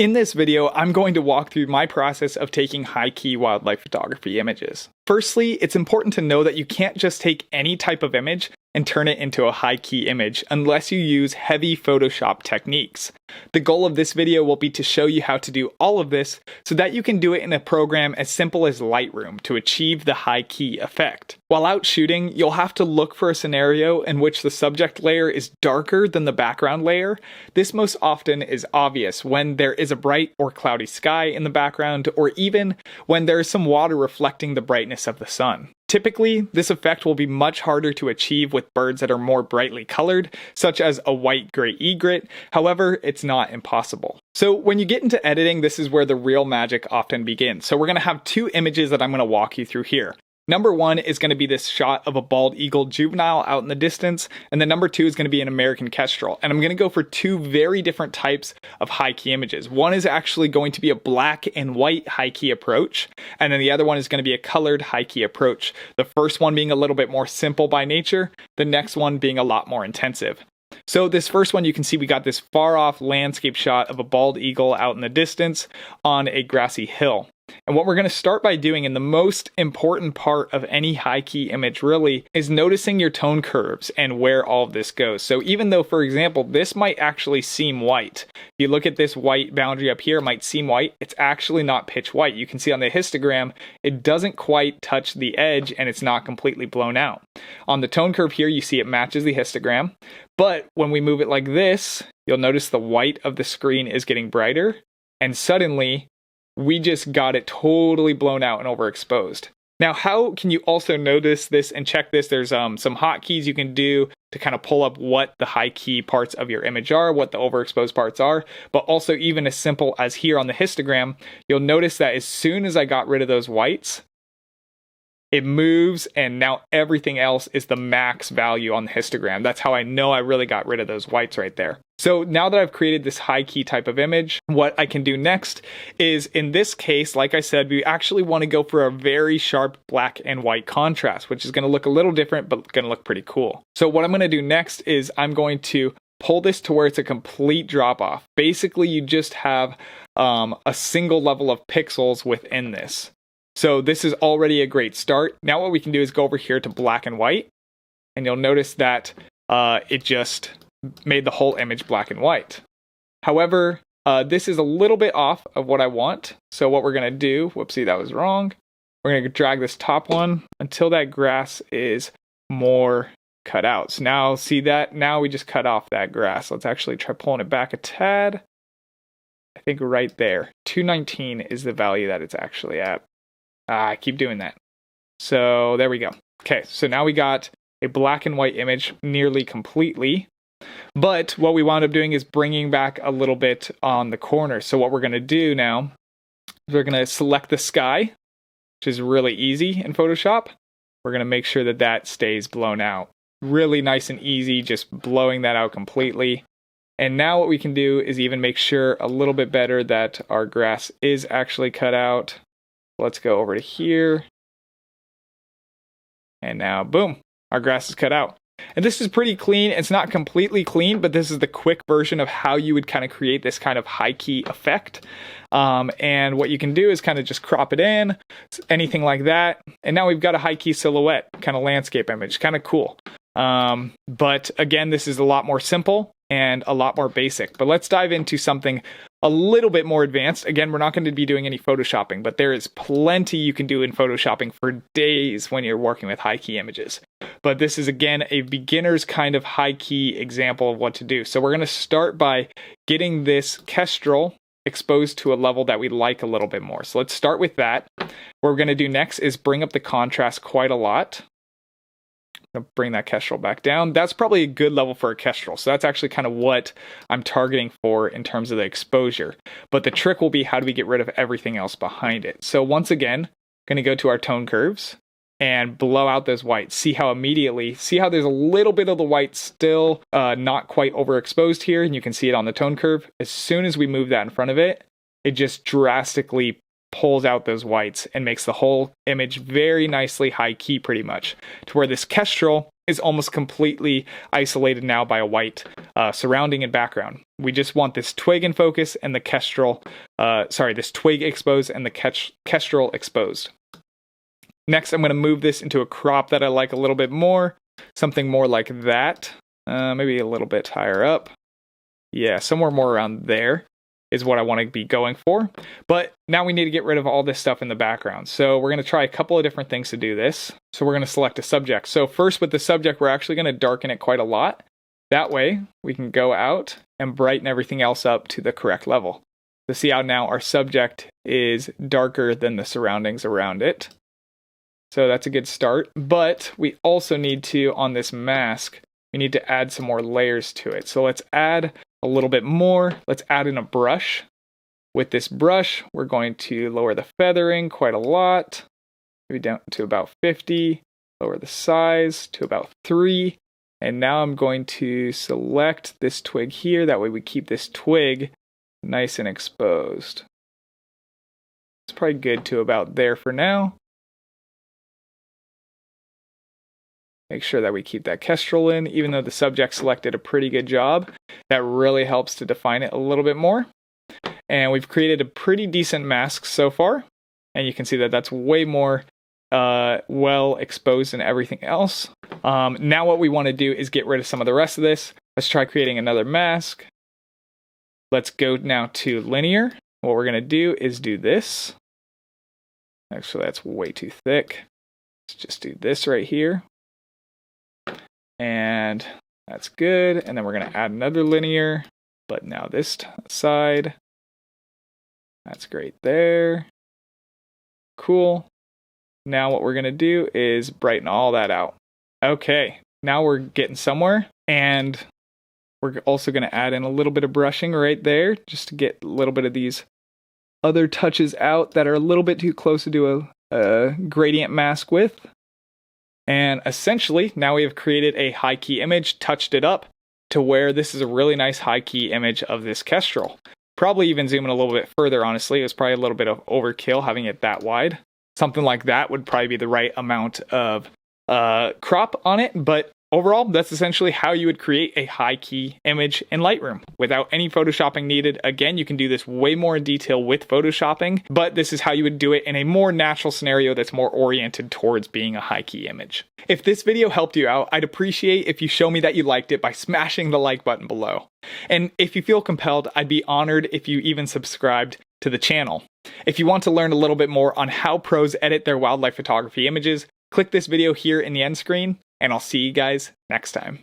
In this video, I'm going to walk through my process of taking high-key wildlife photography images. Firstly, it's important to know that you can't just take any type of image and turn it into a high-key image unless you use heavy Photoshop techniques. The goal of this video will be to show you how to do all of this so that you can do it in a program as simple as Lightroom to achieve the high-key effect. While out shooting, you'll have to look for a scenario in which the subject layer is darker than the background layer. This most often is obvious when there is a bright or cloudy sky in the background, or even when there is some water reflecting the brightness of the sun. Typically, this effect will be much harder to achieve with birds that are more brightly colored, such as a white-gray egret. However, it's not impossible. So when you get into editing, this is where the real magic often begins. So we're going to have two images that I'm going to walk you through here. Number one is going to be this shot of a bald eagle juvenile out in the distance, and then number two is going to be an American kestrel. And I'm going to go for two very different types of high-key images. One is actually going to be a black and white high-key approach, and then the other one is going to be a colored high-key approach. The first one being a little bit more simple by nature, the next one being a lot more intensive. So this first one, you can see we got this far-off landscape shot of a bald eagle out in the distance on a grassy hill. And what we're going to start by doing, and the most important part of any high-key image really, is noticing your tone curves and where all of this goes. So even though, for example, this might actually seem white. If you look at this white boundary up here, it might seem white. It's actually not pitch white. You can see on the histogram, it doesn't quite touch the edge and it's not completely blown out. On the tone curve here, you see it matches the histogram. But when we move it like this, you'll notice the white of the screen is getting brighter. And suddenly, we just got it totally blown out and overexposed. Now, how can you also notice this and check this? There's some hotkeys you can do to kind of pull up what the high key parts of your image are, what the overexposed parts are, but also even as simple as here on the histogram, you'll notice that as soon as I got rid of those whites, it moves, and now everything else is the max value on the histogram. That's how I know I really got rid of those whites right there. So now that I've created this high key type of image, what I can do next is, in this case, like I said, we actually want to go for a very sharp black and white contrast, which is going to look a little different, but going to look pretty cool. So what I'm going to do next is I'm going to pull this to where it's a complete drop off. Basically, you just have a single level of pixels within this. So this is already a great start. Now what we can do is go over here to black and white, and you'll notice that it just made the whole image black and white. However, this is a little bit off of what I want. So what we're going to do, whoopsie, that was wrong. We're going to drag this top one until that grass is more cut out. So now see that? Now we just cut off that grass. Let's actually try pulling it back a tad. I think right there. 219 is the value that it's actually at. I keep doing that. So there we go. Okay, so now we got a black and white image nearly completely. But what we wound up doing is bringing back a little bit on the corner. So what we're going to do now is we're going to select the sky, which is really easy in Photoshop. We're going to make sure that that stays blown out. Really nice and easy, just blowing that out completely. And now what we can do is even make sure a little bit better that our grass is actually cut out. Let's go over to here. And now, boom, our grass is cut out. And this is pretty clean. It's not completely clean, but this is the quick version of how you would kind of create this kind of high key effect. And what you can do is kind of just crop it in, anything like that. And now we've got a high key silhouette, kind of landscape image, kind of cool. But again, this is a lot more simple and a lot more basic. But let's dive into something a little bit more advanced. Again, we're not going to be doing any photoshopping, but there is plenty you can do in photoshopping for days when you're working with high key images. But this is, again, a beginner's kind of high key example of what to do. So we're going to start by getting this kestrel exposed to a level that we like a little bit more. So let's start with that. What we're going to do next is bring up the contrast quite a lot. I'll bring that kestrel back down. That's probably a good level for a kestrel. So that's actually kind of what I'm targeting for in terms of the exposure. But the trick will be, how do we get rid of everything else behind it? So once again, going to go to our tone curves and blow out those whites. See how there's a little bit of the white still not quite overexposed here. And you can see it on the tone curve. As soon as we move that in front of it, it just drastically pulls out those whites and makes the whole image very nicely high key, pretty much, to where this kestrel is almost completely isolated now by a white surrounding and background. We just want this twig in focus and the kestrel, this twig exposed and the kestrel exposed. Next, I'm going to move this into a crop that I like a little bit more, something more like that, maybe a little bit higher up. Yeah, somewhere more around there is what I want to be going for. But now we need to get rid of all this stuff in the background. So we're going to try a couple of different things to do this. So we're going to select a subject. So first with the subject, we're actually going to darken it quite a lot. That way we can go out and brighten everything else up to the correct level. So see how now our subject is darker than the surroundings around it. So that's a good start. But we also need to, on this mask, we need to add some more layers to it. So let's add a little bit more. Let's add in a brush. With this brush, we're going to lower the feathering quite a lot, maybe down to about 50, lower the size to about 3, and now I'm going to select this twig here. That way we keep this twig nice and exposed. It's probably good to about there for now. Make sure that we keep that kestrel in, even though the subject selected a pretty good job. That really helps to define it a little bit more. And we've created a pretty decent mask so far. And you can see that that's way more well exposed than everything else. Now what we want to do is get rid of some of the rest of this. Let's try creating another mask. Let's go now to linear. What we're going to do is do this. Actually, that's way too thick. Let's just do this right here. And that's good. And then we're going to add another linear, but now this side. That's great there. Cool. Now what we're going to do is brighten all that out. Okay, now we're getting somewhere. And we're also going to add in a little bit of brushing right there, just to get a little bit of these other touches out that are a little bit too close to do a gradient mask with. And essentially, now we have created a high key image, touched it up to where this is a really nice high key image of this kestrel. Probably even zoom in a little bit further, honestly. It was probably a little bit of overkill having it that wide. Something like that would probably be the right amount of crop on it, but overall, that's essentially how you would create a high key image in Lightroom without any photoshopping needed. Again, you can do this way more in detail with photoshopping, but this is how you would do it in a more natural scenario that's more oriented towards being a high key image. If this video helped you out, I'd appreciate if you show me that you liked it by smashing the like button below. And if you feel compelled, I'd be honored if you even subscribed to the channel. If you want to learn a little bit more on how pros edit their wildlife photography images, click this video here in the end screen, and I'll see you guys next time.